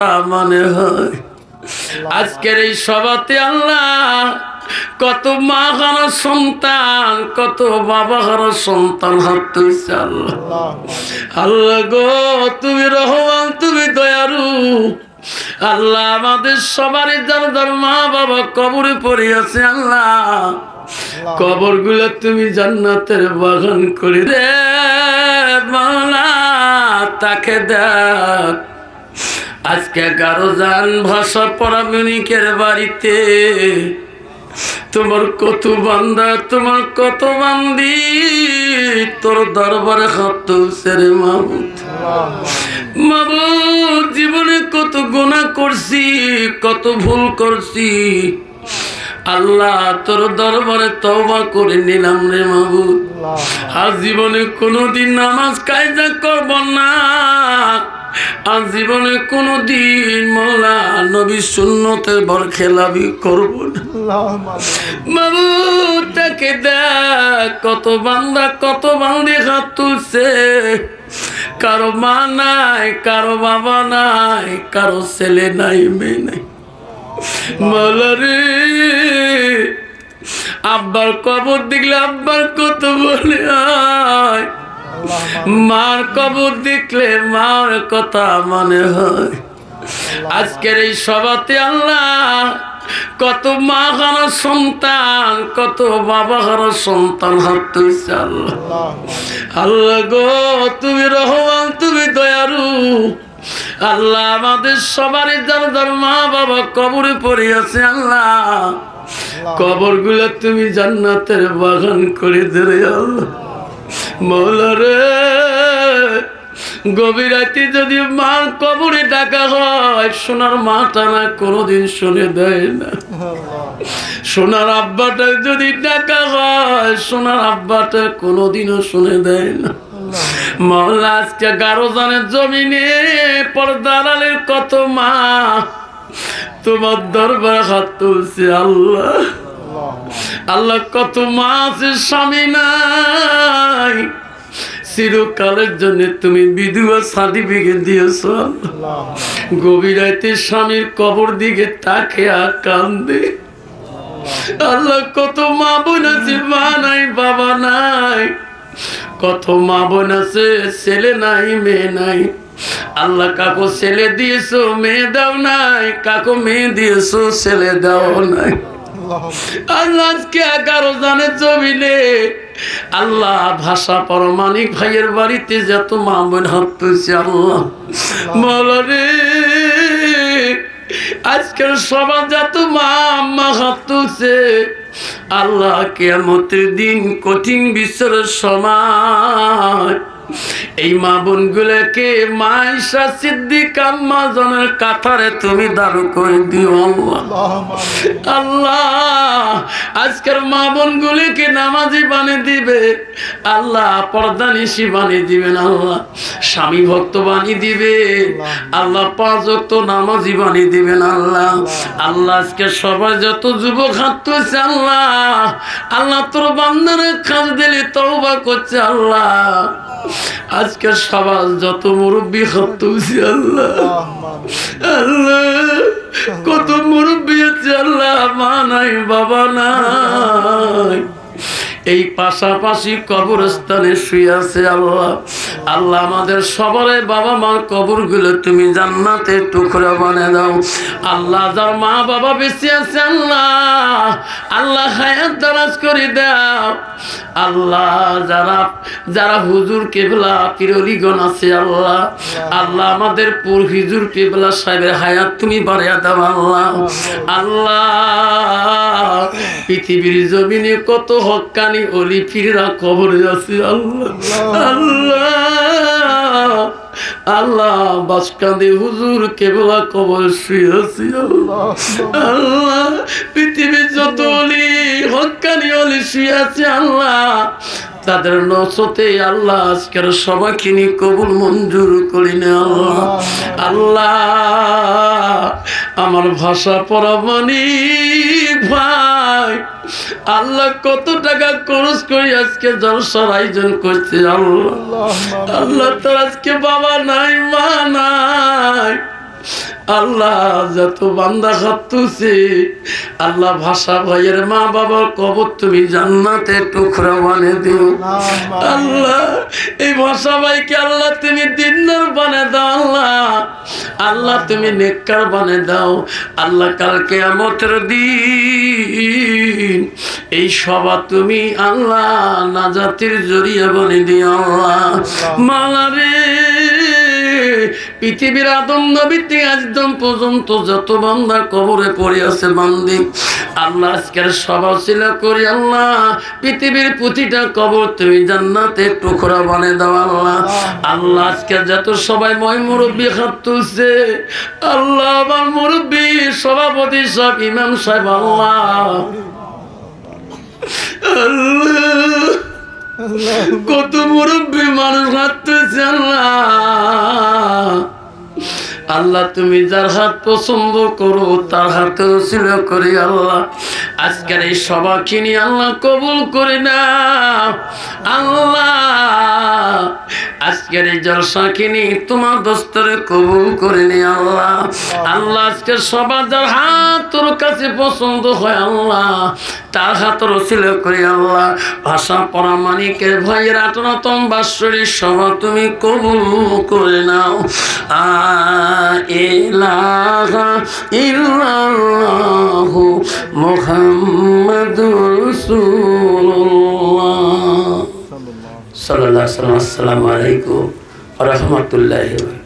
মনে হয় আজকের এই সভাতে আল্লাহ কত মা হারা সন্তান, কত বাবা হারা সন্তান হাত তুলছে। আল্লাহ আল্লাহ গো, তুমি রহমান, তুমি দয়ালু। আল্লাহ আমাদের সবারই যার মা বাবা কবরে পড়ে আছে, আল্লাহ কবর গুলা তুমি জান্নাতের বাগান করে দে মাওলা। তাকে দেখ আজকে 11 জন ভাষা পরামনিকের বাড়িতে তোমার কত বান্দা, তোমার কত বান্দি তোর দরবারে হাত তুলছে রে মাবুদ। মাবুদ, জীবনে কত গুনাহ করছি, কত ভুল করছি, আল্লাহ তোর দরবারে তওবা করে নিলাম রে মাবুদ। আর জীবনে কোনোদিন নামাজ কায়দা করব না, আর জীবনে কোনোদিন মওলা নবী সুন্নতের বরখেলাপি করব না। মাবুদ, তাকে দেখ কত বান্দা কত বান্দি হাত তুলছে, কারো মা নাই, কারো বাবা নাই, কারো ছেলে নাই, মেয়ে নাই। মওলা রে, আব্বার কবর দেখলে আব্বার কত বলে হয়, মার কবর দেখলে মার কথা মনে হয়। আজকের এই সভাতে আল্লাহ কত মা হারা সন্তান, কত বাবা হারা সন্তান হাত তুলছে। আল্লাহ আল্লাহ গো, তুমি রহমান, তুমি দয়ালু। আল্লাহ আমাদের সবারই যার মা বাবা কবরে পড়ে আছে, আল্লাহ কবর গুলা তুমি জান্নাতের বাগান করে দে আল্লাহ। মওলা রে, গভীর রাতে যদি মার কবরে ডাকা হয়, সোনার মাটা না কোনোদিন শুনে দেয় না। সোনার আব্বাটা যদি ডাকা হয়, সোনার আব্বাটা কোনোদিনও শুনে দেয় না। মওলা, আজকে 11 জনের জমিনে পর্দারের কত মা তোমার দরবার হাত তুলছে। আল্লাহ আল্লাহ, কত মা আছে স্বামী নাই, চিরকালের জন্য তুমি বিধবা সার্টিফিকেট দিয়েছ। গভীর রাতে স্বামীর কবর দিকে তাকে কান্দে। আল্লাহ, কত মা বোন আছে মা নাই বাবা নাই, কত মা বোন আছে ছেলে নাই মেয়ে নাই। আল্লাহ, কাকো ছেলে দিয়েছো মেয়ে দাও নাই, কাকো মেয়ে দিয়েছো ছেলে দাও নাই। আল্লাহ, আজকে 11 জনের জমিনে আল্লাহ ভাষা পরমাণিক ভাইয়ের বাড়িতে যত মা বোন হাত তুলছে, আল্লাহ মওলা রে, আজকের সবার যত মা আম্মা হাত তুলছে, আল্লাহ কিয়ামতের দিন কঠিন বিচারের সময় এই মা বোন গুলাকে মা আয়েশা সিদ্দিকা আম্মা জানের কাতারে তুমি দাঁড় করে দিও। আল্লাহ, আজকের মা বোন গুলিকে নামাজি বানিয়ে দিবে আল্লাহ, পর্দানিশী বানিয়ে দিবেন আল্লাহ, স্বামী ভক্ত বানিয়ে দিবে আল্লাহ, 5 ওয়াক্ত নামাজি বানিয়ে দিবেন আল্লাহ। আল্লাহ, আজকে সবাই যত যুবক হাত তুলছে, আল্লাহ আল্লাহ তোর বান্দারে খাস দিলে তওবা করছে। আল্লাহ, আজকে সবার যত মুরব্বী হাত তুলছে, আল্লাহ আল্লাহ কত মুরব্বী আছে, আল্লাহ মা নাই বাবা নাই, এই পাশাপাশি কবরস্থানে শুয়ে আছে। আল্লাহ আল্লাহ, আমাদের সবার বাবা মার কবর গুলো তুমি জান্নাতের টুকরা বানিয়ে দাও। আল্লাহ, যার মা বাবা বেঁচে আছে, আল্লাহ আল্লাহ হায়াত দারাজ করে দাও। আল্লাহ, যারা যারা হুজুর কেবলা পীরলিগণ আছে, আল্লাহ আল্লাহ আমাদের পুর হুজুর কেবলা সাহেবের হায়াত তুমি বাড়িয়ে দাও। আল্লাহ আল্লাহ, পৃথিবীর জমিনে কত হক্কানি অলি পীররা কবরে আছে। আল্লাহ আল্লাহ আল্লাহ, বাসকান্দি হুজুর কেবলা কবর শুয়ে আছে। আল্লাহ, পৃথিবীর যত অলি হক্কানি অলি শুয়ে আছে, আল্লাহ তাদের নসতে আল্লাহ আজকের সবাইকে নিয়ে কবুল মঞ্জুর করি না। আল্লাহ আল্লাহ, আমার ভাষা পরামানিক ভাই আল্লাহ কত টাকা খরচ করে আজকে জলসার আয়োজন করছে। আল্লাহ আল্লাহ, তোর আজকে বাবা নাই মা নাই, আল্লাহ যত বান্দা খাতুছে আল্লাহ ভাষা ভাইয়ের মা বাবার কবর তুমি জান্নাতের টুকরা বানিয়ে দিও আল্লাহ। এই ভাষা ভাইকে আল্লাহ তুমি দিনদার বানিয়ে দাও আল্লাহ। আল্লাহ তুমি নেককার বানিয়ে দাও আল্লাহ। কাল কিয়ামতের দিন এই সভা তুমি আল্লাহ নাজাতের জরিয়া বানিয়ে দিও আল্লাহ। মাওলা রে, পৃথিবীর আদম নবী থেকে আজদম পর্যন্ত যত বান্দা কবরে পড়ে আছে বান্দি আল্লাহ আজকের সভা ছিল করি আল্লাহ। পৃথিবীর প্রতিটা কবর তুমি জান্নাতের টুকরা বানিয়ে দাও আল্লাহ। আল্লাহ আজকে যত সবাই ময় মুরব্বী হাত তুলছে আল্লাহ, আমার মুরব্বী সভাপতি সব ইমাম সাহেব আল্লাহ কত মুরব্বী মানুষ হাঁটতেছে আল্লাহ। আল্লাহ তুমি যার হাত পছন্দ করো তার হাতে ছিল করি আল্লাহ। আজকের এই সভা কিনি আল্লাহ কবুল করে না আল্লাহ। আজকের এই জলসা কিনি তোমার দস্তরে কবুল করে নি আল্লাহ। আল্লাহ আজকের সভা যার হাত তোর কাছে পছন্দ হয় আল্লাহ তার হাত রসিল করি আল্লাহ। ভাষা পড়া মানিকের ভাইয়ের 18তম বাৎসরিক সভা তুমি কবুল করে নাও। ইলাহা ইল্লাল্লাহু মুহাম্মাদুর রাসূলুল্লাহ সাল্লাল্লাহু আলাইহি ওয়া সাল্লাম। আসসালামু আলাইকুম ওয়া রাহমাতুল্লাহি ওয়া বারাকাতুহু।